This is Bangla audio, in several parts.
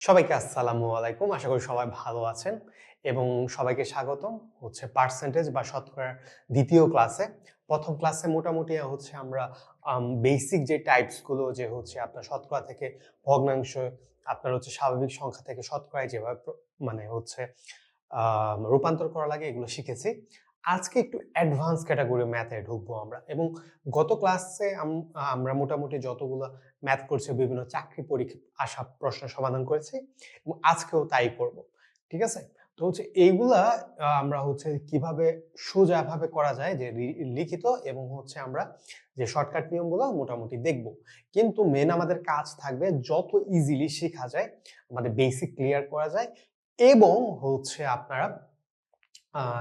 সবাইকে আসসালামু আলাইকুম। আশা করি সবাই ভালো আছেন এবং সবাইকে স্বাগতম পার্সেন্টেজ বা শতকরার ২য় ক্লাসে। ১ম ক্লাসে মোটামুটি আমরা বেসিক যে টাইপস গুলো যে আপনার শতকরা থেকে ভগ্নাংশ, আপনার স্বাভাবিক সংখ্যা থেকে শতকরায় যেভাবে মানে রূপান্তর করা লাগে এগুলো শিখেছি। আজকে একটু অ্যাডভান্স ক্যাটাগরি ম্যাথে ঢুকবো আমরা এবং গত ক্লাসে আমরা মোটামুটি যতগুলো ম্যাথ করছি বিভিন্ন চাকরি পরীক্ষা আসা প্রশ্ন সমাধান করেছি এবং আজকেও তাই করব। ঠিক আছে? তো এইগুলা আমরা কিভাবে সোজাভাবে করা যায় যে লিখিত এবং আমরা যে শর্টকাট নিয়মগুলো মোটামুটি দেখব। কিন্তু মেন আমাদের কাজ থাকবে যত ইজিলি শেখা যায়, আমাদের বেসিক ক্লিয়ার করা যায় এবং আপনারা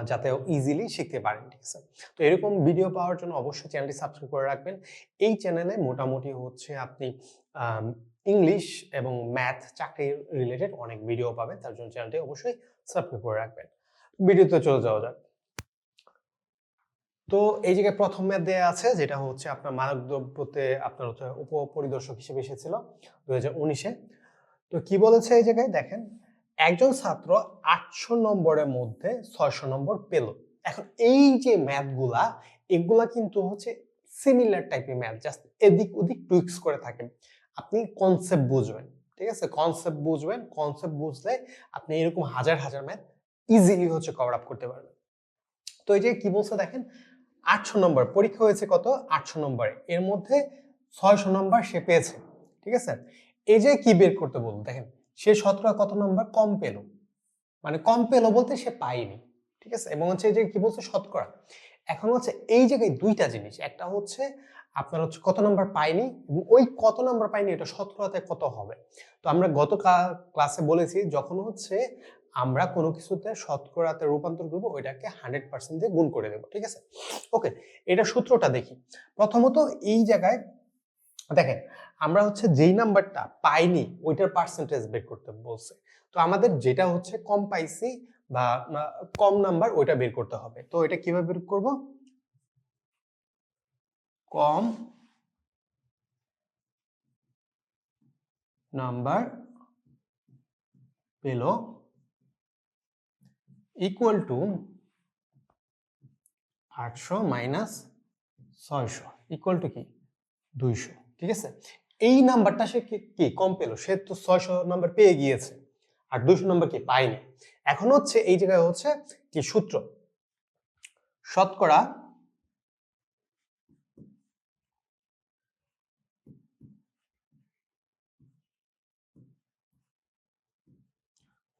যাতে ইজিলি শিখতে পারেন। ঠিক আছে? তো এরকম ভিডিও পাওয়ার জন্য অবশ্যই চ্যানেলটি সাবস্ক্রাইব করে রাখবেন। এই চ্যানেলে মোটামুটি আপনি ইংলিশ এবং ম্যাথ চাকরি রিলেটেড অনেক ভিডিও পাবেন। তার জন্য চ্যানেলটি অবশ্যই সাবস্ক্রাইব করে রাখবেন। ভিডিওতে চলে যাওয়া যাক। তো এই জায়গায় প্রথম ম্যাথ দেয়া আছে যেটা আপনার মাদকদ্রব্যতে আপনার উপপরিদর্শক হিসেবে এসেছিল 2019-এ। তো কি বলেছে এই জায়গায় দেখেন, একজন ছাত্র 800 নম্বরের মধ্যে 600 নম্বর পেল। এখন এই যে ম্যাথগুলা এগুলা কিন্তু সিমিলার টাইপের ম্যাথ, জাস্ট এদিক ওদিক টুইক্স করে থাকেন। আপনি কনসেপ্ট বুঝবেন, ঠিক আছে? কনসেপ্ট বুঝবেন, কনসেপ্ট বুঝলে আপনি এরকম হাজার হাজার ম্যাথ ইজিলি কভার আপ করতে পারবেন। তো এই যে কি বলছে দেখেন, 800 নম্বর পরীক্ষা হয়েছে কত? 800 নম্বরে, এর মধ্যে 600 নম্বর সে পেয়েছে। ঠিক আছে? এই যে কি বের করতে বলবো দেখেন, সে শতকরা কত নম্বর কম পেল, মানে কম পেল বলতে সে পায়নি। ঠিক আছে? এবং এই যে কি বলছে শতকরা। এখন এই জায়গায় দুইটা জিনিস, একটা আপনার কত নম্বর পায়নি এবং ওই কত নম্বর পায়নি এটা শতকরাতে কত হবে। তো আমরা গত ক্লাসে বলেছি যখন আমরা কোনো কিছুতে শতকরাতে রূপান্তর করব ওইটাকে 100% দিয়ে গুণ করে দেব। ঠিক আছে? ওকে, এটা সূত্রটা দেখি। প্রথমত এই জায়গায় দেখেন, আমরা যেই নাম্বারটা পাইনি ওইটার পার্সেন্টেজ বের করতে বলছে। তো আমাদের যেটা কম পাইছি বা কম নাম্বার ওইটা বের করতে হবে। তো এটা কিভাবে বের করব? কম নাম্বার পেল equal to 800 minus 600 equal to কি 200। ঠিক আছে? এই নাম্বারটা সে কি কম পেল, সে তো 600 নাম্বার পেয়ে গিয়েছে আর 200 নাম্বার কি পায়নি। এখন এই জায়গায় কি সূত্র, শতকরা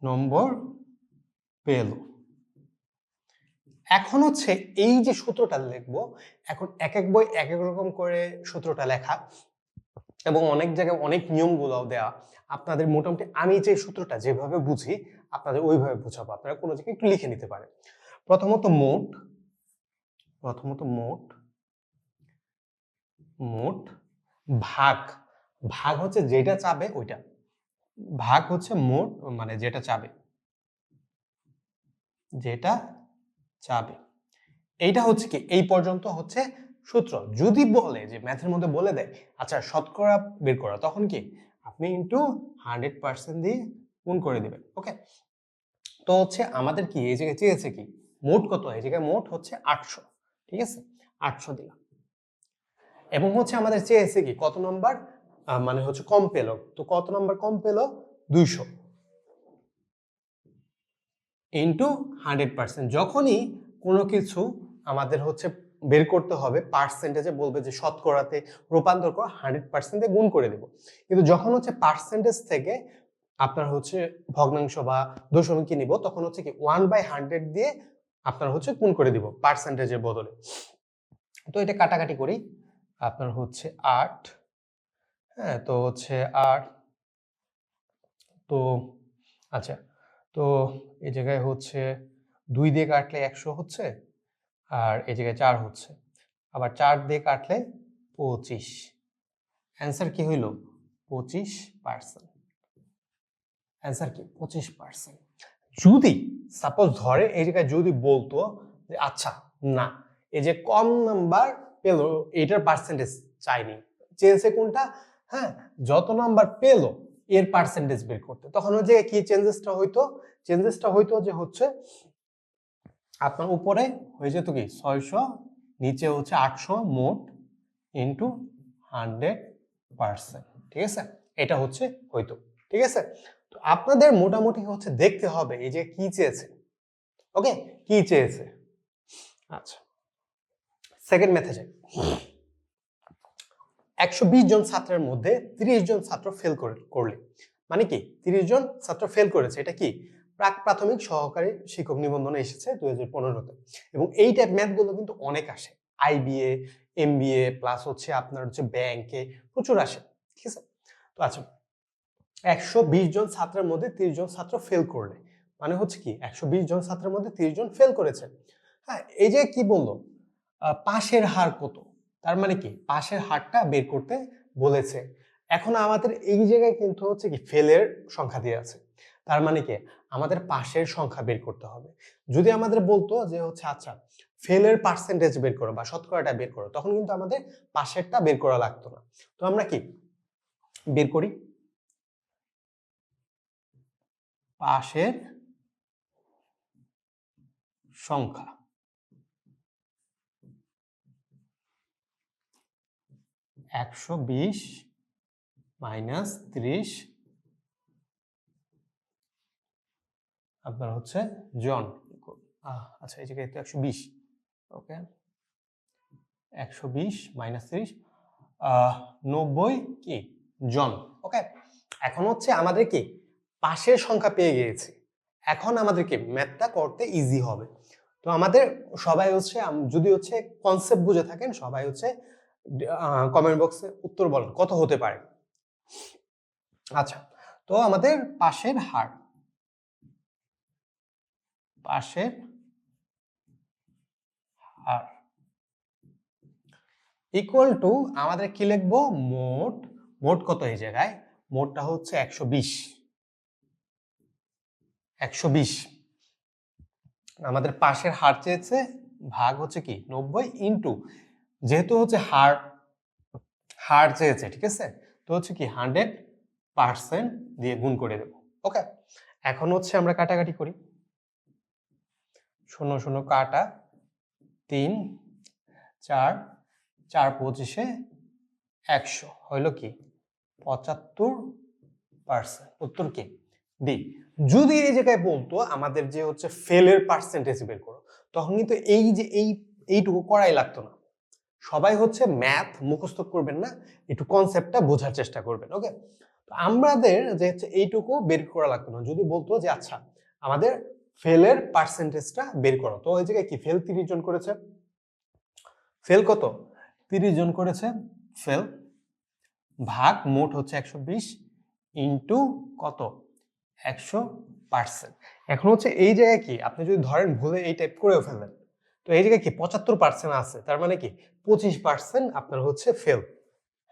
নম্বর পেল। এখন এই যে সূত্রটা লিখবো, এখন এক এক বই এক এক রকম করে সূত্রটা লেখা এবং অনেক জায়গায় অনেক নিয়মগুলোও দেওয়া। আপনাদের মোটামুটি আমি যে সূত্রটা যেভাবে বুঝি আপনাদের ওইভাবে বুঝাবো, আপনারা কোনো জায়গায় একটু লিখে নিতে পারেন। প্রথমত মোট মোট ভাগ, ভাগ যেটা চাবে ওইটা, ভাগ মোট মানে যেটা চাবে, যেটা চাবে এইটা কি এই পর্যন্ত সূত্র। যদি বলে যে ম্যাথের মধ্যে বলে দেয় আচ্ছা শতকরা বের করা, তখন কি আপনি ইনটু 100% দিয়ে গুণ করে দিবেন। ওকে, তো আমাদের কি এই জায়গায় চেয়েছে কি মোট কত, এই জায়গায় মোট 800। ঠিক আছে, 800 দিলাম এবং আমাদের চেয়েছে কি কত নম্বর মানে কম পেল, তো কত নম্বর কম পেল 200 ইনটু 100%। যখনই কোনো কিছু আমাদের বের করতে হবে পার্সেন্টেজে, বলবে যে শতকরাতে রূপান্তর করে 100% দিয়ে গুণ করে দেব। কিন্তু যখন পার্সেন্টেজ থেকে আপনার ভগ্নাংশ বা দশমিক নিব, তখন কি 1/100 দিয়ে আপনার গুণ করে দিব পার্সেন্টেজের বদলে। তো এটা কাটাকাটি করি, আপনার 8, হ্যাঁ তো 8, তো আচ্ছা, তো এই জায়গায় 2 দিয়ে কাটলে 100 হচ্ছে, আর এই জায়গায় 4 হচ্ছে, আবার 4 দিয়ে কাটলে 25। অ্যান্সার কি হইল 25%। অ্যান্সার কি 25%। যদি সাপোজ ধরে এই জায়গায় যদি বলতো যে আচ্ছা না, এই যে কম নাম্বার পেলো এটার পার্সেন্টেজ চাইনি, চেয়েছে কোনটা, হ্যাঁ যত নাম্বার পেলো এর পার্সেন্টেজ বের করতে। তখন ওই যে কি চেঞ্জেসটা হইতো যে হচ্ছে আপনার উপরে হয়ে যেত কি 600, নিচে হচ্ছে 800 মোট ইন্টু 100%, ঠিক আছে, এটা হচ্ছে হইতো, ঠিক আছে। তো আপনাদের মোটামুটি হচ্ছে দেখতে হবে এই যে কি চেয়েছে, ওকে, কি চেয়েছে। আচ্ছা, সেকেন্ড মেথে যাই। 120 জন ছাত্রের মধ্যে 30 জন ছাত্র ফেল করলে, মানে কি 30 জন ছাত্র ফেল করেছে, এটা কি প্রাক প্রাথমিক সহকারী শিক্ষক নিবন্ধনে এসেছে 2015-তে। এবং এই টাইপ ম্যাথ গুলো কিন্তু অনেক আসে, আইবিএ, এমবিএ প্লাস হচ্ছে আপনার হচ্ছে ব্যাংকে প্রচুর আসে, ঠিক আছে। তো আচ্ছা, 120 জন ছাত্রের মধ্যে 30 জন ছাত্র ফেল করলে, মানে হচ্ছে কি 120 জন ছাত্রের মধ্যে 30 জন ফেল করেছে। হ্যাঁ, এই যে কি বললো পাশের হার কত, তার মানে কি পাশের হারটা বের করতে বলেছে। এখন আমাদের এই জায়গায় কিন্তু হচ্ছে কি ফেলের সংখ্যা দিয়ে আছে, তার মানে কি আমাদের পাশের সংখ্যা বের করতে হবে। যদি আমাদের বলতো যে হচ্ছে আচ্ছা ফেলের পার্সেন্টেজ বের করো বা শতকরাটা বের করো, তখন কিন্তু আমাদের পাশেরটা বের করা লাগতো না। তো আমরা কি বের করি, পাশের সংখ্যা -120 -30 আপনার হচ্ছে জন। আচ্ছা, এই জায়গায় 120, ওকে, 120 -30 90 কি জন, ওকে। এখন হচ্ছে আমাদের কি পাশের সংখ্যা পেয়ে গিয়েছি, এখন আমাদেরকে ম্যাথটা করতে ইজি হবে। তো আমাদের সবাই হচ্ছে যদি হচ্ছে কনসেপ্ট বুঝে থাকেন, সবাই হচ্ছে কমেন্ট বক্সে উত্তর বলেন কত হতে পারে। আচ্ছা, তো আমাদের পাশের হার ইকুয়াল টু আমাদের কি লিখবো, মোট কত এই জায়গায়, মোটটা হচ্ছে 120 আমাদের পাশের হার চেয়েছে, ভাগ হচ্ছে কি 90 ইন্টু, যেহেতু হচ্ছে হার চেয়েছে, ঠিক আছে, তো হচ্ছে কি 100% দিয়ে গুণ করে দেব, ওকে। এখন হচ্ছে আমরা কাটাকাটি করি, 0 0 কাটা, 3 4 4 25 100 হইল কি 75%, উত্তর কি ডি। যদি এই জায়গায় বলতো আমাদের যে হচ্ছে ফেলের পার্সেন্টেজ বের করো, তখন কিন্তু এই যে এইটুকু করাই লাগতো না। সবাই হচ্ছে ম্যাথ মুখস্থ করবেন না, একটু কনসেপ্টটা বোঝার চেষ্টা করবেন, ওকে। তো আমাদের যে হচ্ছে এইটুকু বের করা লাগতো না, যদি বলতো যে আচ্ছা আমাদের ফেলের পার্সেন্টেজটা বের করো, তো এই জায়গায় কি ফেল 30 জন করেছে, ফেল কত 30 জন করেছে, ফেল ভাগ মোট হচ্ছে 120 ইন্টু কত 100%। এখন হচ্ছে এই জায়গায় কি আপনি যদি ধরেন ভুলে এই টাইপ করেও ফেললেন, তো এই জায়গায় কি 75% আছে, তার মানে কি 25% আপনার হচ্ছে ফেল।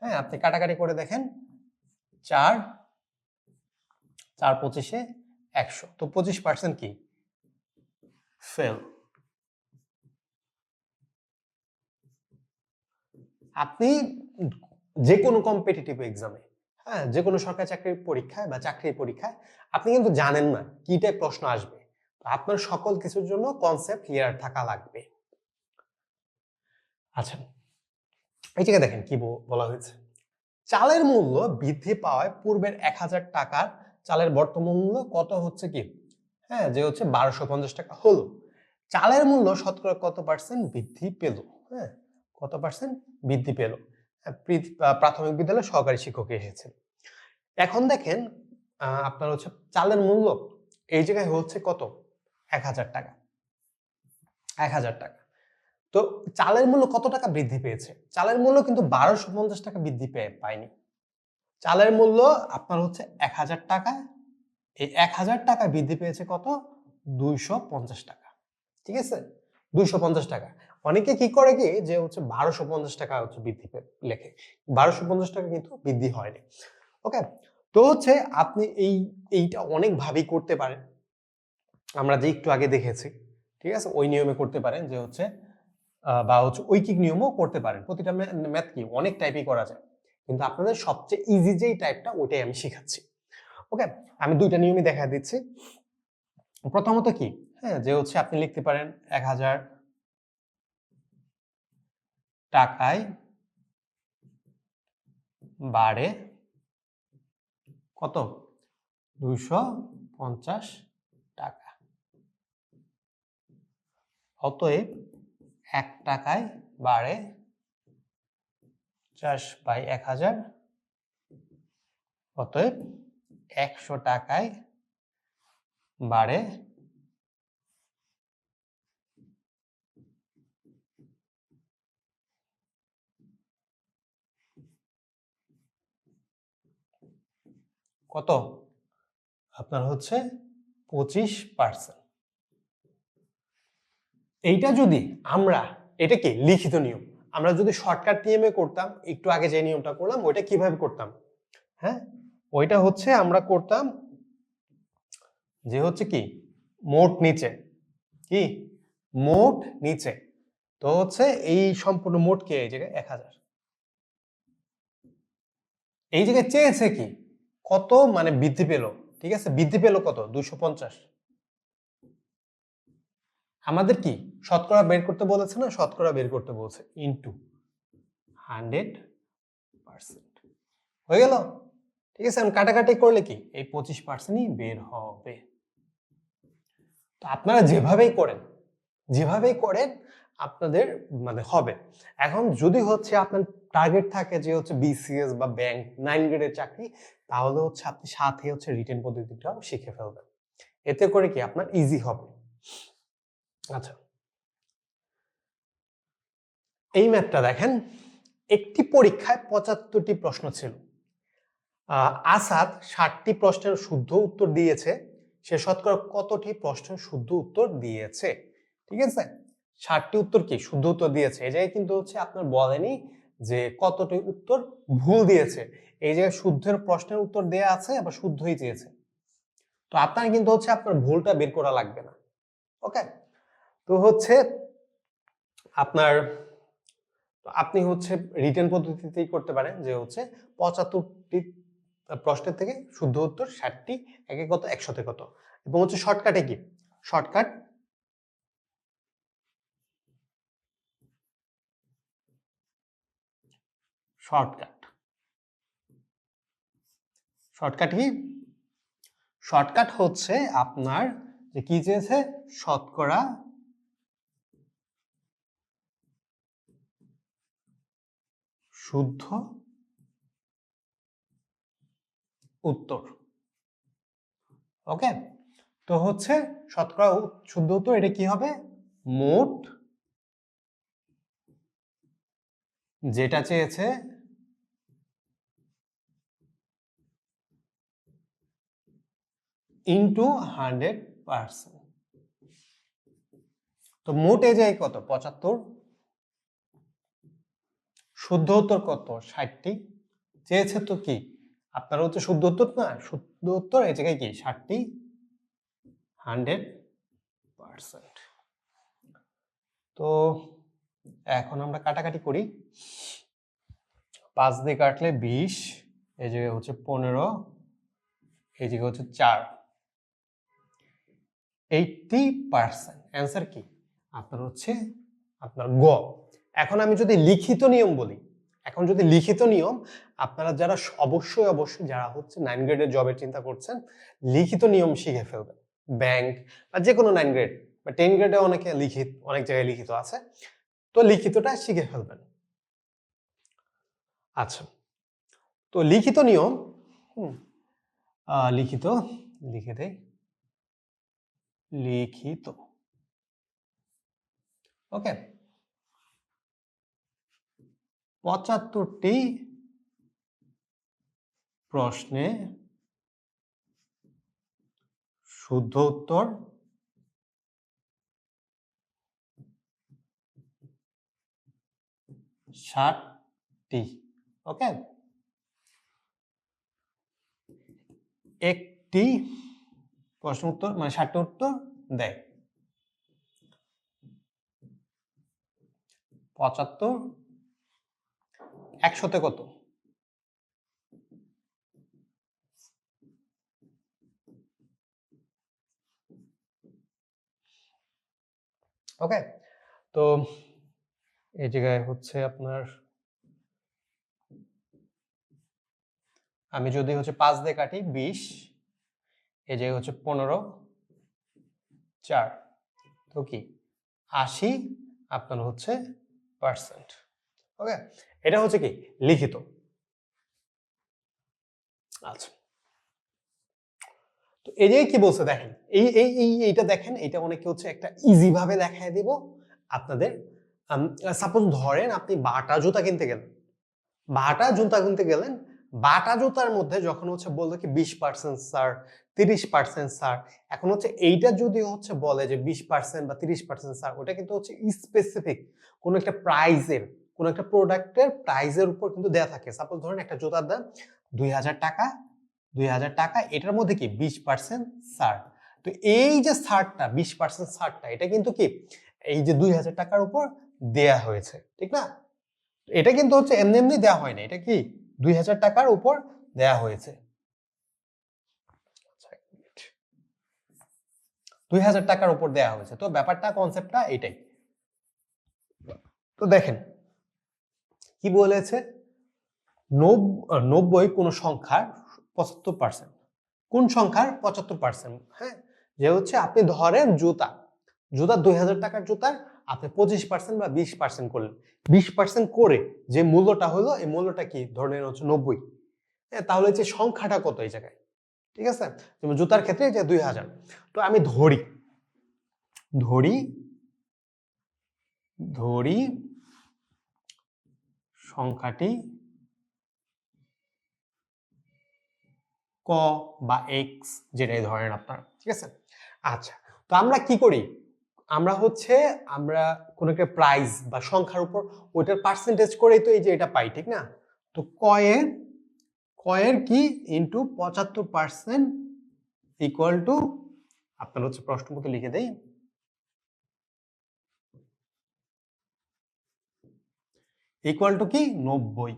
হ্যাঁ, আপনি কাটাকাটি করে দেখেন, 4 4 25 100, তো 25% কি ফেল। আপনি যে কোনো কম্পিটিটিভ এক্সামে, হ্যাঁ, যে কোনো সরকারি চাকরির পরীক্ষায় বা চাকরির পরীক্ষায় আপনি কিন্তু জানেন না কি টাইপ প্রশ্ন আসবে, আপনার সকল কিছুর জন্য কনসেপ্ট ক্লিয়ার থাকা লাগবে। আচ্ছা, এই জায়গায় দেখেন কি বলা হয়েছে, চালের মূল্য বৃদ্ধি পাওয়ায় পূর্বের 1000 টাকার চালের বর্তমান মূল্য কত হচ্ছে কি, হ্যাঁ, যে হচ্ছে 1250 টাকা হলো। চালের মূল্য শতকরা কত পার্সেন্ট বৃদ্ধি পেল, হ্যাঁ, কত পার্সেন্ট বৃদ্ধি পেল। প্রাথমিক বিদ্যালয়ে সহকারী শিক্ষক এসেছেন। এখন দেখেন আপনার হচ্ছে চালের মূল্য এই জায়গায় হচ্ছে কত 1000 টাকা, 1000 টাকা। তো চালের মূল্য কত টাকা বৃদ্ধি পেয়েছে, চালের মূল্য কিন্তু 1250 টাকা বৃদ্ধি পায়নি। চালের মূল্য আপনার হচ্ছে 1000 টাকা, এই 1000 টাকা বৃদ্ধি পেয়েছে কত 250 টাকা, ঠিক আছে, 250 টাকা। অনেকে কি করে কি যে হচ্ছে 1250 টাকা হচ্ছে বৃদ্ধি লেখে, 1250 টাকা কিন্তু বৃদ্ধি হয়নি, ওকে। তো হচ্ছে আপনি এইটা অনেক ভাবেই করতে পারেন, আমরা যে একটু আগে দেখেছি, ঠিক আছে, ওই নিয়মে করতে পারেন যে হচ্ছে বা হচ্ছে ঐকিক নিয়মও করতে পারেন। প্রতিটা ম্যাথ কি অনেক টাইপই করা যায়, কিন্তু আপনাদের সবচেয়ে ইজি যেই টাইপটা ওইটাই আমি শেখাচ্ছি। ওকে, আমি দুইটা নিয়মই দেখা দিচ্ছি। প্রথমত কি, হ্যাঁ, যে হচ্ছে আপনি লিখতে পারেন 1000 টাকায় বাড়ে কত, 250 টাকা। অতএব 1 টাকায় বাড়ে 50/1000, অতএব 100 টাকায় বাড়ে কত, আপনার হচ্ছে 25%। এইটা যদি আমরা, এটা কি লিখিত নিয়ম, আমরা যদি শর্টকাট নিয়মে করতাম, একটু আগে যে নিয়মটা করলাম ওইটা কিভাবে করতাম, হ্যাঁ, ওইটা হচ্ছে আমরা করতাম যে হচ্ছে কি মোট নিচে, কি মোট নিচে, তো হচ্ছে এই সম্পূর্ণ মোট কে এই জায়গায় 1000, এই জায়গায় চেয়েছে কি কত, মানে বৃদ্ধি পেল, ঠিক আছে, বৃদ্ধি পেল কত 250। আমাদের কি শতকরা বের করতে বলেছে না, শতকরা বের করতে বলছে, ইনটু 100%, হয়ে গেল। ঠিক আছে, আমি কাটাকাটি করলে কি এই 25%ই বের হবে। তো আপনারা যেভাবেই করেন, যেভাবেই করেন আপনাদের মানে হবে। এখন যদি হচ্ছে আপনার টার্গেট থাকে যে হচ্ছে বিসিএস বা ব্যাংক 9 গ্রেডের চাকরি, তাহলে হচ্ছে আপনি সাথে হচ্ছে রিটেন পদ্ধতিটাও শিখে ফেলবেন, এতে করে কি আপনার ইজি হবে। আচ্ছা, এই ম্যাথটা দেখেন, একটি পরীক্ষায় 75টি প্রশ্ন ছিল, আসাদ 60টি প্রশ্নের শুদ্ধ উত্তর দিয়েছে, সে শতকরা কতটি প্রশ্নের শুদ্ধ উত্তর দিয়েছে। ঠিক আছে, 60টি উত্তর কি শুদ্ধ উত্তর দিয়েছে, এই জায়গায় কিন্তু হচ্ছে আপনার বলেনি যে কতটি উত্তর ভুল দিয়েছে, এই জায়গায় শুদ্ধের প্রশ্নের উত্তর দেয়া আছে, আবার শুদ্ধই চেয়েছে। তো আপনার কিন্তু হচ্ছে আপনার ভুলটা বের করা লাগবে না। ওকে, তো হচ্ছে আপনার, আপনি হচ্ছে রিটেন পদ্ধতিতেই করতে পারেন, যে হচ্ছে 75টি প্রশ্নের থেকে শুদ্ধ উত্তর 60টি, একে কত 100তে কত, এবং হচ্ছে শর্টকাটে কি, shortcut shortcut shortcut key, shortcut হচ্ছে আপনার যে কি চেয়েছে, শতকরা শুদ্ধ উত্তর। ওকে, তো হচ্ছে শতকরা শুদ্ধ উত্তর, এটা কি হবে, মোট যেটা চেয়েছে ইন্টু 100%। তো মোট এ যায় কত 75, শুদ্ধ উত্তর কত 60টি, চেয়েছে তো কি আপনার হচ্ছে শুদ্ধ উত্তর না, শুদ্ধ উত্তর এই জায়গায় কি 60টি, 100%। তো এখন আমরা কাটাকাটি করি, 5 দিয়ে কাটলে 20, এই জায়গায় হচ্ছে 15, এই জায়গায় হচ্ছে 4, 80%। অ্যান্সার কি আপনার হচ্ছে আপনার গ। এখন আমি যদি লিখিত নিয়ম বলি, এখন যদি লিখিত নিয়ম, আপনারা যারা অবশ্যই অবশ্যই যারা হচ্ছে 9 গ্রেডের জবের চিন্তা করছেন, লিখিত নিয়ম শিখে ফেলবেন, ব্যাংক বা যে কোনো 9 গ্রেড বা 10 গ্রেডে অনেকে লিখিত, অনেক জায়গায় লিখিত আছে, তো লিখিতটা শিখে ফেলবেন। আচ্ছা, তো লিখিত নিয়ম, লিখিত লিখে দেই, লিখিত, ওকে, 75টি প্রশ্নে শুদ্ধ উত্তর 60টি। ওকে, একটি প্রশ্ন উত্তর মানে 60টি উত্তর দেয়, 75, 100তে কত, ওকে, তো এই জায়গায় হচ্ছে আপনার, আমি যদি হচ্ছে 5 দিয়ে কাটি 20, এই জায়গায় হচ্ছে 15, 4, তো কি 80 আপনার হচ্ছে পার্সেন্ট। ওকে, এটা হচ্ছে কি লিখিত। আচ্ছা, তো এই যে কি বলছে দেখেন, এইটা দেখেন, এটা অনেকে হচ্ছে একটা ইজি ভাবে দেখায় দিব আপনাদের। সাপোজ ধরেন আপনি বাটা জুতা কিনতে গেলেন, বাটা জুতার মধ্যে যখন হচ্ছে বললো কি 20% স্যার, 30% স্যার, এখন হচ্ছে এইটা যদি হচ্ছে বলে যে 20% বা 30% স্যার, ওটা কিন্তু হচ্ছে স্পেসিফিক কোন একটা প্রাইজের, কোন একটা প্রোডাক্টের প্রাইজের উপর কিন্তু দেয়া থাকে। সাপোজ ধরেন একটা জুতার দাম 2000 টাকা, 2000 টাকা, এটার মধ্যে কি 20% ছাড়। তো এই যে ছাড়টা 20% ছাড়টা, এটা কিন্তু কি এই যে 2000 টাকার উপর দেয়া হয়েছে, ঠিক না? এটা কিন্তু হচ্ছে এমনি এমনি দেয়া হয় না, এটা কি 2000 টাকার উপর দেয়া হয়েছে। 2000 টাকার উপর দেয়া হয়েছে, তো ব্যাপারটা কনসেপ্টটা এটাই। তো দেখেন কি বলেছে, 90 কোন সংখ্যার 75%, কোন সংখ্যার 75%? হ্যাঁ, যে হচ্ছে আপনি ধরেন জুতা 2000 টাকার জুতার আপনি 25% বা 20% করলেন, 20% করে যে মূল্যটা হলো, এই মূল্যটা কি ধরেন হচ্ছে 90। তাহলে যে সংখ্যাটা কত এই জায়গায়, ঠিক আছে? যেমন জুতার ক্ষেত্রে যে 2000, তো আমি ধরি ধরি ধরি সংখ্যাটি ক বা এক্স, যেটাই ধরেন আপনার, ঠিক আছে? আচ্ছা, তো আমরা কি করি, আমরা কোন একটা প্রাইস বা সংখ্যার উপর ওইটার পার্সেন্টেজ করেই তো এই যে এটা পাই, ঠিক না? তো কয়ের কি ইনটু 75% ইকুয়াল টু, আপনার হচ্ছে প্রশ্ন মতো লিখে দেই, ইকুয়াল টু কি 90।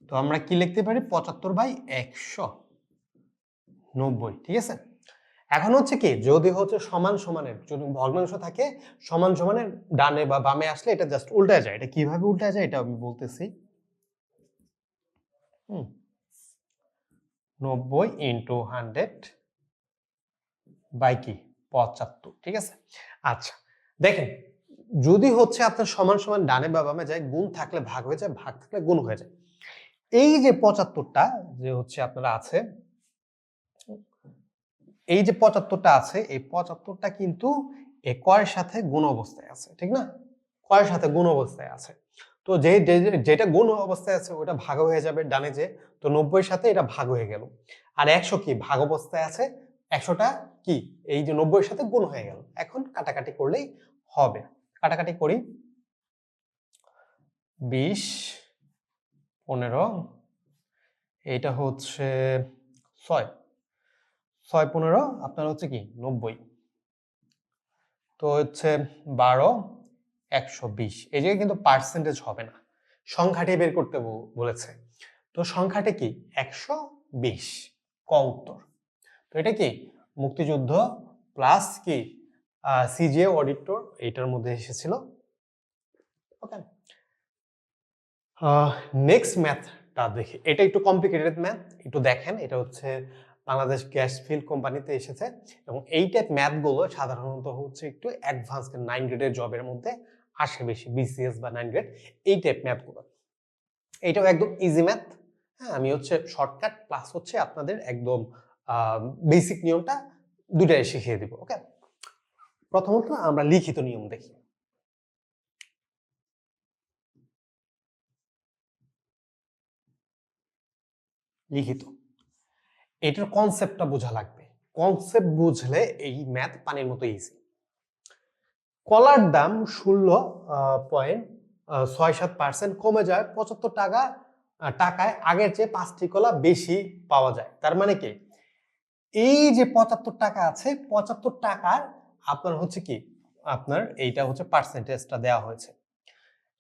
তো আমরা কি লিখতে পারি, 75/190, ঠিক আছে? এখন হচ্ছে কি, যদি হচ্ছে সমান সমানের, যদি ভগ্নাংশ থাকে সমান সমানের ডানে বা বামে আসলে এটা জাস্ট উল্টা যায়। এটা কিভাবে উল্টা যায় এটা আমি বলতেছি। 90 ইন্টু 100 বাই কি 75, ঠিক আছে? আচ্ছা, দেখেন যদি হচ্ছে আপনার সমান সমান ডানে বা বামে যায়, গুণ থাকলে ভাগ হয়ে যায়, ভাগ থাকলে গুণ হয়ে যায়। এই যে 75টা যে হচ্ছে আপনারা আছে, এই যে 75টা আছে, এই 75টা কিন্তু এ কয়ের সাথে গুণ অবস্থায় আছে, ঠিক না? কয়ের সাথে গুণ অবস্থায় আছে। তো যেটা গুণ অবস্থায় আছে ওটা ভাগ হয়ে যাবে ডানে যে, তো 90-এর সাথে এটা ভাগ হয়ে গেল। আর 100 কি ভাগ অবস্থায় আছে, 100টা কি এই যে 90-এর সাথে গুণ হয়ে গেল। এখন কাটাকাটি করলেই হবে, কাটাকাটি করি। 20, 15, এইটা হচ্ছে 6, 6, 15 আপনার হচ্ছে কি 90, তো হচ্ছে 12, 120। এই জায়গায় কিন্তু পার্সেন্টেজ হবে না, সংখ্যাটি বের করতে বলেছে। তো সংখ্যাটা কি 120, ক উত্তর। তো এটা কি মুক্তিযুদ্ধ প্লাস কি সিজিএ অডিটর, এইটার মধ্যে এসেছিল। ওকে, নেক্সট ম্যাথটা দেখি, এটা একটু কমপ্লিকেটেড ম্যাথ, একটু দেখেন। এটা হচ্ছে বাংলাদেশ গ্যাস ফিল্ড কোম্পানিতে এসেছে, এবং এই টাইপ ম্যাথগুলো সাধারণত হচ্ছে একটু অ্যাডভান্স 9 গ্রেডের জবের মধ্যে আসে বেশি, বিসিএস বা 9 গ্রেড, এই টাইপ ম্যাথগুলো। এইটাও একদম ইজি ম্যাথ। হ্যাঁ, আমি হচ্ছে শর্টকাট প্লাস হচ্ছে আপনাদের একদম বেসিক নিয়মটা দুটাই শিখিয়ে দিব। ওকে, প্রথমত আমরা লিখিত নিয়ম দেখি। লিখিত, এটার কনসেপ্টটা বোঝা লাগবে। কনসেপ্ট বুঝলে এই ম্যাথ পানির মতো ইজি। কলার দাম 16.67% কমে যায় 75 টাকায়, আগের চেয়ে 5টি কলা বেশি পাওয়া যায়। তার মানে কি, এই যে 75 টাকা আছে, 75 টাকার আপনার হচ্ছে কি, আপনার এইটা হচ্ছে পার্সেন্টেজটা দেওয়া হয়েছে।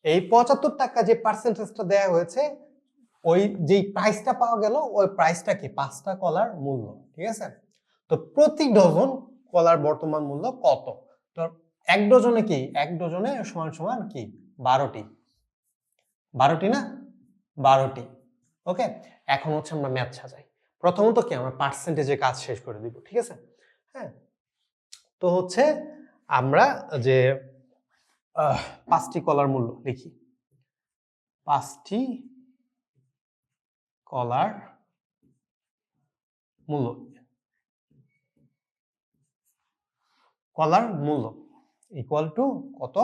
এই 75 টাকা যে পার্সেন্টেজটা দেওয়া হয়েছে, ওই যে প্রাইসটা পাওয়া গেল, ওই প্রাইসটা কি 5টা কলার মূল্য, ঠিক আছে? তো প্রতি ডজন কলার বর্তমান মূল্য কত? তো এক ডজনে কি, এক ডজনে সমান সমান কি 12টি, 12টি না, 12টি। ওকে, এখন হচ্ছে আমরা ম্যাথ সাজাই। প্রথমত কি আমরা পার্সেন্টেজে কাজ শেষ করে দিব, ঠিক আছে? হ্যাঁ, তো হচ্ছে আমরা যে 5টি কলার মূল্য লিখি, 5টি কলার মূল্য, কলার মূল্য ইকুয়াল টু কত,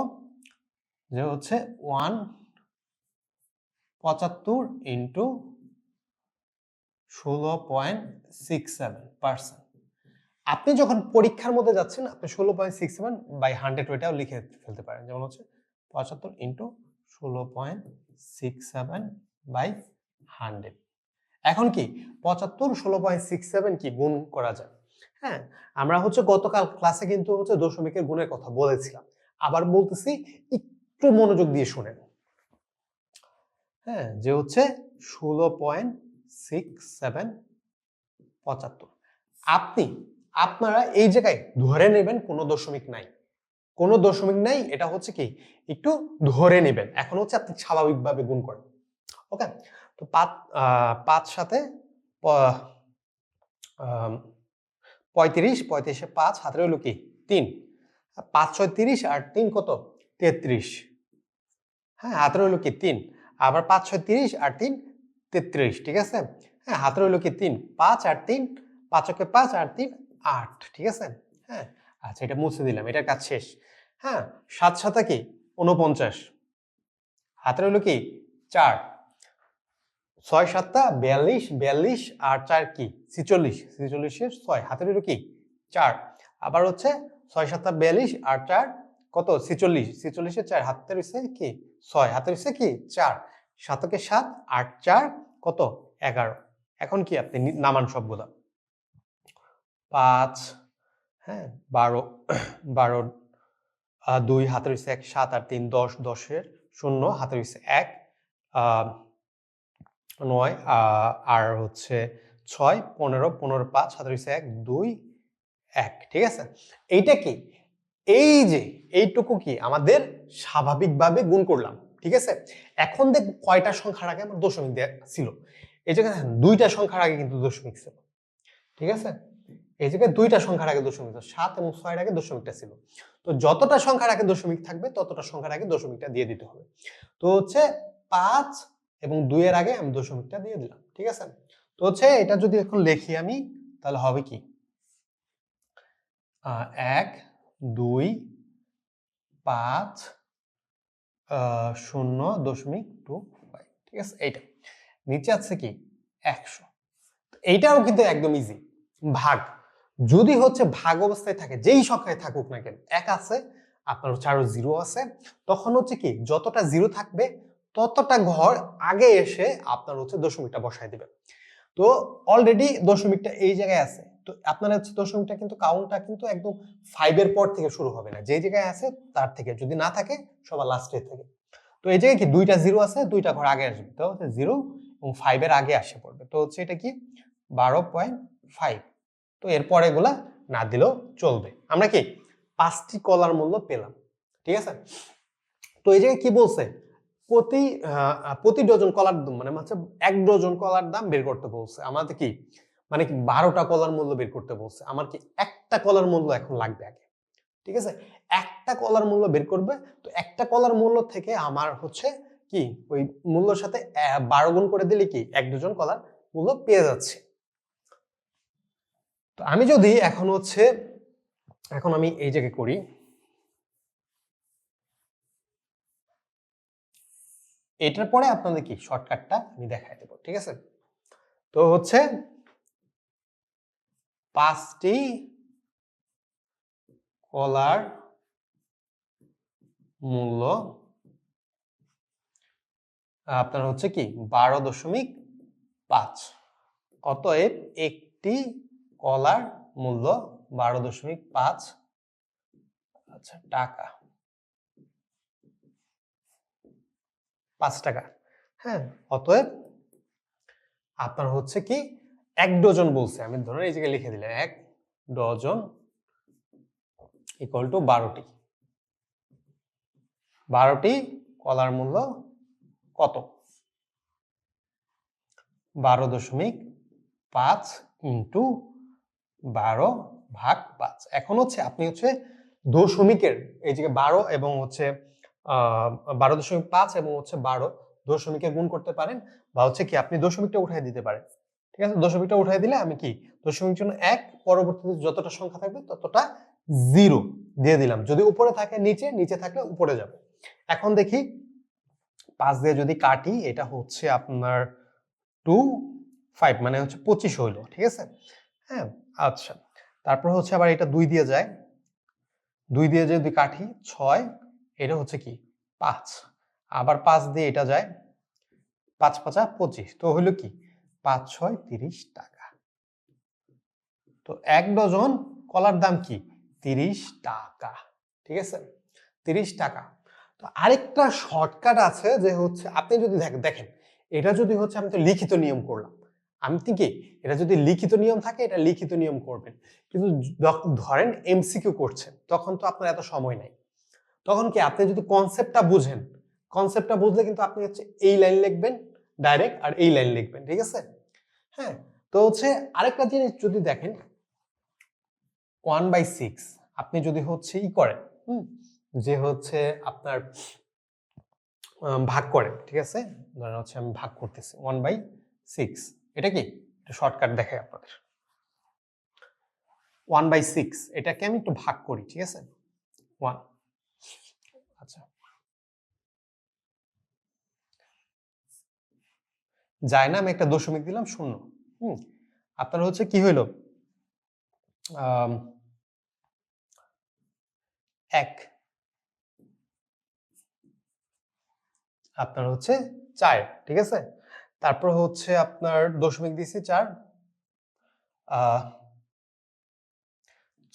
যে হচ্ছে 175 ইন্টু 16.67%। আপনি যখন পরীক্ষার মধ্যে যাচ্ছেন আপনি 16.67/100 ওইটাও লিখে ফেলতে পারেন, যেমন হচ্ছে 75 ইন্টু 16.67/100। এখন কি 75 16.67 কি গুণ করা যায়? হ্যাঁ, আমরা হচ্ছে গতকাল ক্লাসে কিন্তু হচ্ছে দশমিকের গুণের কথা বলেছিলাম, আবার বলতেছি, একটু মনোযোগ দিয়ে শুনেন। হ্যাঁ, যে হচ্ছে 16.6775। আপনারা এই জায়গায় ধরে নেবেন কোনো দশমিক নাই, কোনো দশমিক নাই, এটা হচ্ছে কি একটু ধরে নেবেন। এখন হচ্ছে আপনি স্বাভাবিকভাবে গুণ করেন। ওকে, তো 5 সাথে 35, 35-এ 5 হাতে রইল কি 3, 5 6 30 আর 3 কত 33। হ্যাঁ, হাতে রইল কি 3, আবার 5 6 30 আর 3 33, ঠিক আছে? হ্যাঁ, হাতে রইল কি 3, 5 আর 3, 5 কে 5 আর 3 8, ঠিক আছে? হ্যাঁ, আচ্ছা এটা মুছে দিলাম, এটার কাজ শেষ। হ্যাঁ, 7 7 কি 49, হাতে রইল কি 4, 6 7 42, 42 আর 4 কি 46, 46-এর 6 হাতে রইল কি 4, আবার হচ্ছে 6 7 42 আর 4 কত 46, 46-এর 4 হাতে রইছে কি 6, হাতে রইছে কি 4, 7 কে 7 8 4 কত 11। এখন কি আপনি নামান সবগুলা, 5, হ্যাঁ 12, 12 2 হাতে রইছে 1, 7 আর 3 10, 10-এর 0 হাতে রইছে 1, 9 আর হচ্ছে 6 15, 15 5 হাতে রইছে 1 2 1, ঠিক আছে? এইটা কি, এই যে এইটুকু কি আমাদের স্বাভাবিকভাবে গুণ করলাম, ঠিক আছে? এখন দেখ কয়টা সংখ্যার আগে আমার দশমিক দেয়া ছিল, এই জায়গায় দুইটা সংখ্যার আগে কিন্তু দশমিক ছিল, ঠিক আছে? এই জায়গায় দুইটা সংখ্যার আগে দশমিক ছিল, 7 এবং 6 এর আগে দশমিকটা ছিল। তো যতটা সংখ্যার আগে দশমিক থাকবে ততটা সংখ্যার আগে দশমিকটা দিয়ে দিতে হবে। তো হচ্ছে 5 এবং 2 এর আগে আমি দশমিকটা দিয়ে দিলাম, ঠিক আছে? তো হচ্ছে এটা যদি এখন লিখি আমি, তাহলে হবে কি 1 2 5 0.25, ঠিক আছে? এইটা নিচে আছে কি 100। এইটাও কিন্তু একদম ইজি, ভাগ। যদি হচ্ছে ভাগ অবস্থায় থাকে, যেই সংখ্যায় থাকুক না কেন, 1 আছে, আপনার হচ্ছে আরো 0 আছে, তখন হচ্ছে কি যতটা 0 থাকবে ততটা ঘর আগে এসে আপনার হচ্ছে দশমিকটা বসায় দিবেন। তো অলরেডি দশমিকটা এই জায়গায় আছে, তো আপনার হচ্ছে দশমিকটা কিন্তু কাউন্টটা কিন্তু একদম 5 এর পর থেকে শুরু হবে না, যে জায়গায় আছে তার থেকে, যদি না থাকে সবার লাস্টে থেকে। তো এই জায়গায় কি দুইটা 0 আছে, দুইটা ঘর আগে আসবে, তো হচ্ছে 0 এবং 5 এর আগে আসে পড়বে। তো হচ্ছে এটা কি 12.5। তো এরপর এগুলা না দিলেও চলবে। আমরা কি 5টি কলার মূল্য পেলাম, ঠিক আছে? তো এই জায়গায় কি বলছে, প্রতি ডজন কলার দাম মানে হচ্ছে 1 ডজন কলার দাম বের করতে বলছে আমাদের, কি মানে কি 12টা কলার মূল্য বের করতে বলছে। আমার কি একটা কলার মূল্য এখন লাগবে আগে, ঠিক আছে? একটা কলার মূল্য বের করবে, তো একটা কলার মূল্য থেকে আমার হচ্ছে কি ওই মূল্যর সাথে 12 গুণ করে দিলে কি 1 ডজন কলার মূল্য পেয়ে যাচ্ছে। তো আমি যদি এখন হচ্ছে, এখন আমি এই জায়গায় করি, এটার পরে আপনাদের কি শর্টকাটটা আমি দেখাই দেবো, ঠিক আছে? তো হচ্ছে 5টি কলার মূল্য আপনার হচ্ছে কি 12.5, অতএব একটি কলার মূল্য 12.5 আচ্ছা টাকা, 5 টাকা। হ্যাঁ, অতএব আপনার হচ্ছে কি 1 ডজন বলছে, আমি ধরুন এই জায়গায় লিখে দিলাম 1 ডজন ইকুয়াল টু 12টি। 12টি কলার মূল্য কত? 12.5 ইন্টু 12 ভাগ 5। এখন হচ্ছে আপনি হচ্ছে দশমিকের এই যে 12 এবং হচ্ছে 12.5 এবং হচ্ছে 12 দশমিকে গুণ করতে পারেন, বা হচ্ছে কি আপনি দশমিকটা উঠাই দিতে পারেন। ঠিক আছে, দশমিকটা উঠাই দিলে আমি কি দশমিক জন্য 1, পরবর্তীতে যতটা সংখ্যা থাকবে ততটা 0 দিয়ে দিলাম। যদি উপরে থাকে নিচে, নিচে থাকলে উপরে যাবে। এখন দেখি 5 দিয়ে যদি কাটি, এটা হচ্ছে আপনার 2, 5 মানে হচ্ছে 25 হইলো। ঠিক আছে, হ্যাঁ আচ্ছা। তারপর হচ্ছে আবার এটা 2 দিয়ে যায়, 2 দিয়ে যদি কাটি 6, এটা হচ্ছে কি 5, আবার 5 দিয়ে এটা যায়, 5 5 25, তো হইলো কি 5 6 30 টাকা। তো 1 ডজন কলার দাম কি 30 টাকা। ঠিক আছে, 30 টাকা। তো আরেকটা শর্টকাট আছে, যে হচ্ছে আপনি যদি দেখেন এটা যদি হচ্ছে আমি তো লিখিত নিয়ম করলাম, আমি কি এটা যদি লিখিত নিয়ম থাকে এটা লিখিত নিয়ম করবেন, কিন্তু ধরেন এমসিকিউ করছেন তখন তো আপনার এত সময় নাই। তখন কি আপনি যদি কনসেপ্টটা বুঝেন, কনসেপ্টটা বুঝলে কিন্তু আপনি হচ্ছে এই লাইন লিখবেন ডাইরেক্ট, আর এই লাইন লিখবেন। ঠিক আছে, হ্যাঁ। তো হচ্ছে আরেকটা জিনিস যদি দেখেন 1/6 আপনি যদি হচ্ছে ই করেন, যে হচ্ছে আপনার ভাগ করেন, ঠিক আছে, ধরেন হচ্ছে আমি ভাগ করতেছি 1/6, এটা কি শর্টকাট দেখাই আপনাদের। 1/6 এটাকে আমি একটু ভাগ করি, ঠিক আছে 1, আচ্ছা যায় না, আমি একটা দশমিক দিলাম 0। আপনার হচ্ছে কি হইলো 1, আপনার হচ্ছে 4, ঠিক আছে। তারপর হচ্ছে আপনার দশমিক দিছি 4,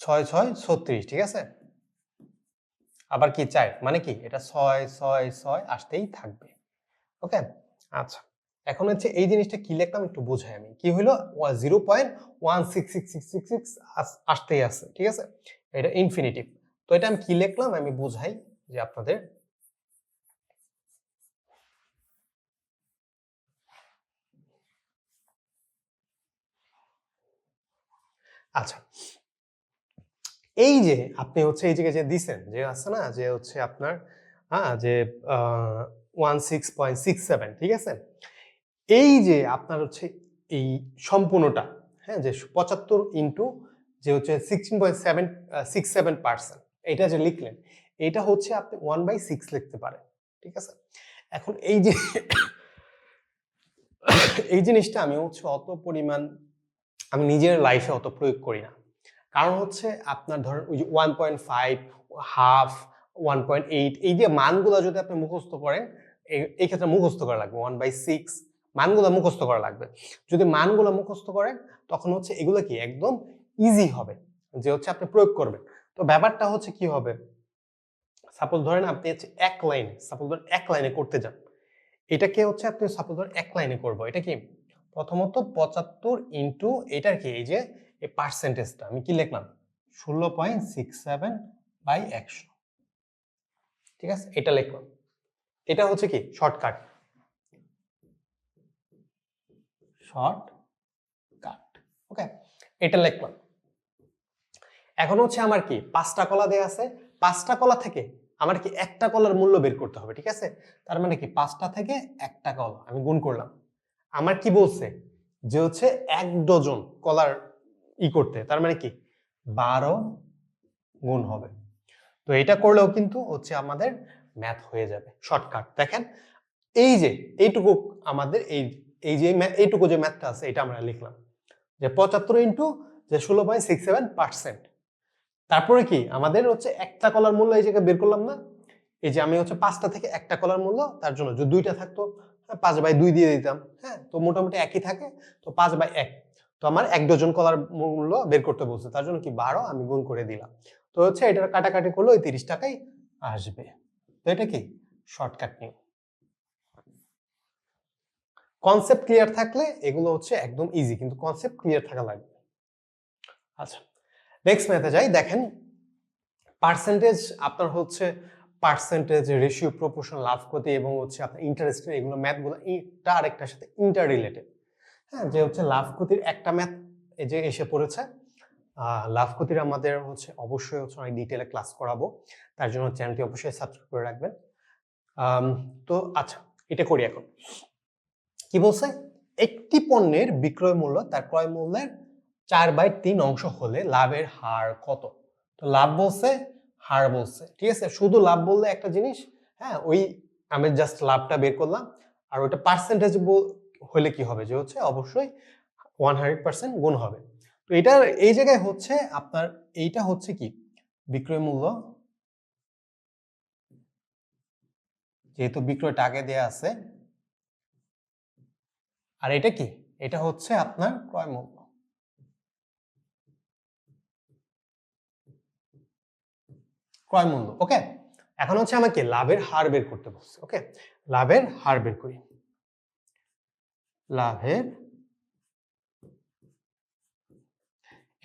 6 6 36, ঠিক আছে। আবার কি 4 মানে কি এটা 6 6 6 আসতেই থাকবে। ওকে, আচ্ছা। এখন হচ্ছে এই জিনিসটা কি লিখলাম একটু বোঝাই আমি, কি হলো 0.16666 আসতেই আছে, ঠিক আছে, এটা ইনফিনিটিভ। তো এটা আমি কি লিখলাম আমি বোঝাই যে আপনাদের, আচ্ছা এই যে আপনি হচ্ছে এই জায়গায় যে দিছেন, যে আছে না যে হচ্ছে আপনার যে 16.67, ঠিক আছে, এই যে আপনার হচ্ছে এই সম্পূর্ণটা, হ্যাঁ, যে 75 ইন্টু যে হচ্ছে 16.67%, এটা যে লিখলেন, এটা হচ্ছে আপনি 1/6 লিখতে পারেন। ঠিক আছে, এখন এই যে এই জিনিসটা আমি হচ্ছে অত পরিমাণ আমি নিজের লাইফে অত প্রয়োগ করি না। কারণ হচ্ছে আপনার ধরেন ওই যে 1.5, হাফ, 1.8 এই যে মানগুলো যদি আপনি মুখস্থ করেন, এই ক্ষেত্রে মুখস্থ করা লাগবে 1/6 মানগুলো মুখস্থ করা লাগবে। যদি মানগুলো মুখস্থ করেন তখন হচ্ছে এগুলো কি একদম ইজি হবে, যে হচ্ছে আপনি প্রয়োগ করবেন। তো ব্যাপারটা হচ্ছে কি হবে, সাপোজ ধরেন আপনি হচ্ছে এক লাইনে করতে যান, এটাকে হচ্ছে আপনি সাপোজ ধরেন এক লাইনে করবো, এটা কি প্রথমত 75 ইন্টু এটার কি এই যে এই পার্সেন্টেজটা আমি কি লিখলাম 16.67/100, ঠিক আছে, এটা লিখলাম। এটা হচ্ছে কি শর্টকাট, ওকে, এটা লিখলাম। এখন হচ্ছে আমার কি 5টা কলা দেয়া আছে, 5টা কলা থেকে আমার কি একটা কলার মূল্য বের করতে হবে, ঠিক আছে। তার মানে কি 5টা থেকে একটা কলা আমি গুণ করলাম, আমার কি বলছে যে হচ্ছে 1 ডজন কলার করতে, তার মানে কি 12 গুণ হবে। তো এটা করলেও কিন্তু হচ্ছে আমাদের ম্যাথ হয়ে যাবে শর্টকাট। দেখেন এই যে এইটুকু আমাদের এই যে এইটুকু যে ম্যাথটা আছে এটা আমরা লিখলাম, যে 75 ইন্টু যে 16.67%, তারপরে কি আমাদের হচ্ছে একটা কলার মূল্য এই জায়গায় বের করলাম না, এই যে আমি হচ্ছে 5টা থেকে একটা কলার মূল্য, তার জন্য যদি 2টা থাকতো 5/2 দিয়ে দিতাম, হ্যাঁ, তো মোটামুটি একই থাকে, তো 5/1, তো আমার 1 ডজন কলার মূল্য বের করতে বলছে, তার জন্য কি 12 আমি গুণ করে দিলাম, তো হচ্ছে এটার কাটাকাটি করলে ওই 30 টাকাই আসবে। তো এটা কি শর্টকাট নিয়ম। কনসেপ্ট ক্লিয়ার থাকলে এগুলো হচ্ছে একদম ইজি, কিন্তু কনসেপ্ট ক্লিয়ার থাকা লাগবে। আচ্ছা, নেক্সট ম্যাথে যাই, দেখেন পার্সেন্টেজ আপনার হচ্ছে পার্সেন্টেজ, রেশিও, প্রপোর্শন, লাভ ক্ষতি এবং হচ্ছে আপনার ইন্টারেস্ট, এগুলো ম্যাথগুলো একটা আরেকটার সাথে ইন্টার রিলেটেড। হ্যাঁ, যে হচ্ছে লাভ ক্ষতির একটা ম্যাথ এই যে এসে পড়েছে। লাভ ক্ষতির আমাদের হচ্ছে অবশ্যই হচ্ছে অনেক ডিটেলে ক্লাস করাবো, তার জন্য চ্যানেলটি অবশ্যই সাবস্ক্রাইব করে রাখবেন। তো আচ্ছা, এটা করি এখন। কি বলছে, একটি পণ্যের বিক্রয় মূল্য তার ক্রয় মূল্যের 4/3 অংশ হলে লাভের হার কত? তো লাভ বলছে, হার বলছে, ঠিক আছে। শুধু লাভ বললে একটা জিনিস, হ্যাঁ, ওই আমি জাস্ট লাভটা বের করলাম, আর ওটা পার্সেন্টেজ হলে কি হবে, যে হচ্ছে অবশ্যই 100% গুণ হবে। তো এটার এই জায়গায় হচ্ছে আপনার এইটা হচ্ছে কি বিক্রয় মূল্য, যেহেতু বিক্রয়টা আগে দেয়া আছে, আর এটা কি, এটা হচ্ছে আপনার ক্রয় মূল্য। ক্রয় মূল্য, ওকে। এখন হচ্ছে আমাকে লাভের হার বের করতে বলছে, ওকে। লাভের হার বের করি। লাভের,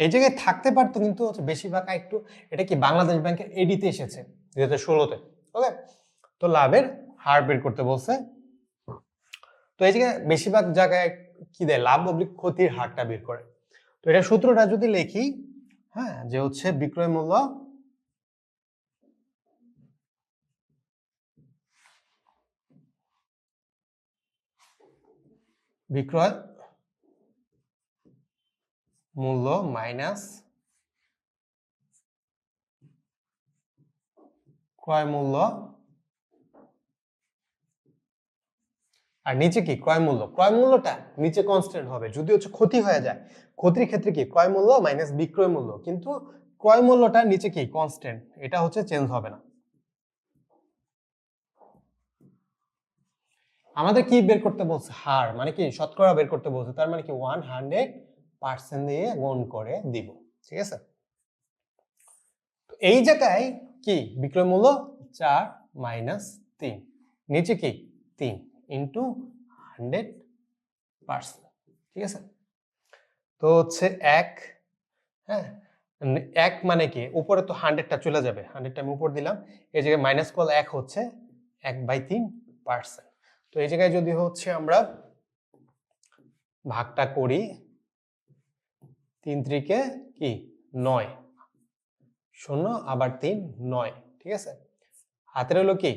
এই জায়গায় থাকতে পারতো কিন্তু হচ্ছে বেশিরভাগ একটু, এটা কি বাংলাদেশ ব্যাংকের এডিতে এসেছে 2016-তে, ওকে। তো লাভের হার বের করতে বলছে। তো এই জায়গায় বেশিরভাগ জায়গায় কি দেয়, লাভ অবলিক ক্ষতির হারটা বের করে। তো এটা সূত্রটা যদি লিখি, হ্যাঁ, যে হচ্ছে বিক্রয় মূল্য বিক্রয় মূল্য মাইনাস ক্রয় মূল্য, আর নিচে কি ক্রয় মূল্য। ক্রয় মূল্যটা নিচে কনস্ট্যান্ট হবে, যদি হচ্ছে ক্ষতি হয়ে যায়, ক্ষতির ক্ষেত্রে কি ক্রয় মূল্য মাইনাস বিক্রয় মূল্য, কিন্তু ক্রয় মূল্যটা নিচে কি কনস্ট্যান্ট, এটা হচ্ছে চেঞ্জ হবে না। আমাদের কি বের করতে বলছে, হার মানে কি শতকরা বের করতে বলছে, তার মানে কি 100% দিয়ে গুণ করে দিব, ঠিক আছে। তো এই জায়গায় কি বিক্রয় মূল্য 4 মাইনাস 3, নিচে কি 3 ইন্টু 100%, ঠিক আছে। তো হচ্ছে 1, হ্যাঁ, 1 মানে কি উপরে তো 100টা চলে যাবে, 100টা আমি উপর দিলাম, এই জায়গায় মাইনাস করলে 1 হচ্ছে 1/3%। তো এই জায়গায় যদি হচ্ছে আমরা ভাগটা করি, 3 3-কে কি 9, 0 আবার 3 9, ঠিক আছে। হাতের হলো কি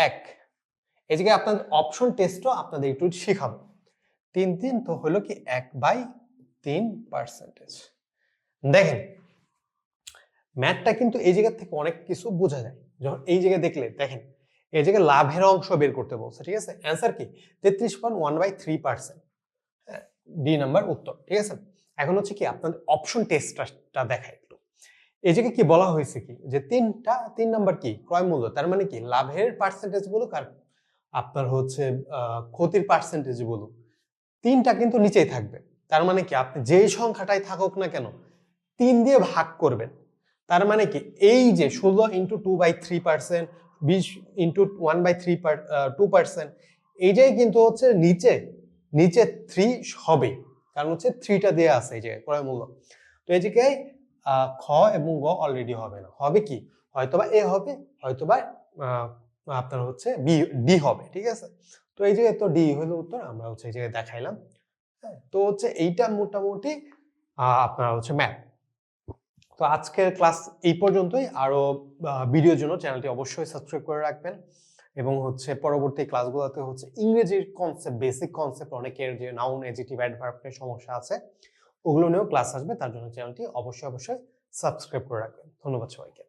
1, এই জায়গায় আপনাদের অপশন টেস্টও আপনাদের একটু শিখাবো। 3 3 তো হলো কি 1/3%। দেখেন ম্যাথটা কিন্তু এই জায়গা থেকে অনেক কিছু বোঝা যায়, যখন এই জায়গায় দেখলে দেখেন এই জায়গায় লাভের অংশ বের করতে বলছে, ঠিক আছে। অ্যান্সার কি 33.1/3%, ডি নাম্বার উত্তর, ঠিক আছে। এখন হচ্ছে কি আপনাদের অপশন টেস্টটা দেখায় একটু। এই জায়গায় কি বলা হয়েছে কি, যে 3 নাম্বার কি ক্রয় মূল্য, তার মানে কি লাভের পার্সেন্টেজ বলুক আর আপনার হচ্ছে ক্ষতির পার্সেন্টেজ বলুক, 3টা কিন্তু নিচেই থাকবে। তার মানে কি আপনি যেই সংখ্যাটাই থাকুক না কেন 3 দিয়ে ভাগ করবেন। তার মানে কি এই যে 16 ইন্টু 2/3%, 20 ইন্টু 1/2%, এইটাই কিন্তু হচ্ছে নিচে নিচে 3 হবে, কারণ হচ্ছে 3টা দেয়া আছে এই জায়গায় ক্রয় মূল্য। তো এই জায়গায় খ এবং গ অলরেডি হবে না, হবে কি হয়তোবা এ হবে, হয়তোবা আপনার হচ্ছে ডি হবে, ঠিক আছে। তো এই জায়গায় তো ডি হলো উত্তর, আমরা হচ্ছে এই জায়গায় দেখাইলাম। হ্যাঁ, তো হচ্ছে এইটা মোটামুটি আপনার হচ্ছে ম্যাথ। তো আজকের ক্লাস এই পর্যন্তই। আরো ভিডিওর জন্য চ্যানেলটি অবশ্যই সাবস্ক্রাইব করে রাখবেন, এবং হচ্ছে পরবর্তী ক্লাসগুলোতে হচ্ছে ইংরেজির কনসেপ্ট, বেসিক কনসেপ্ট, অনেকের যে নাউন, অ্যাডজেক্টিভ, অ্যাডভার্বের সমস্যা আছে ওগুলো নিয়েও ক্লাস আসবে, তার জন্য চ্যানেলটি অবশ্যই সাবস্ক্রাইব করে রাখবেন। ধন্যবাদ সবাইকে।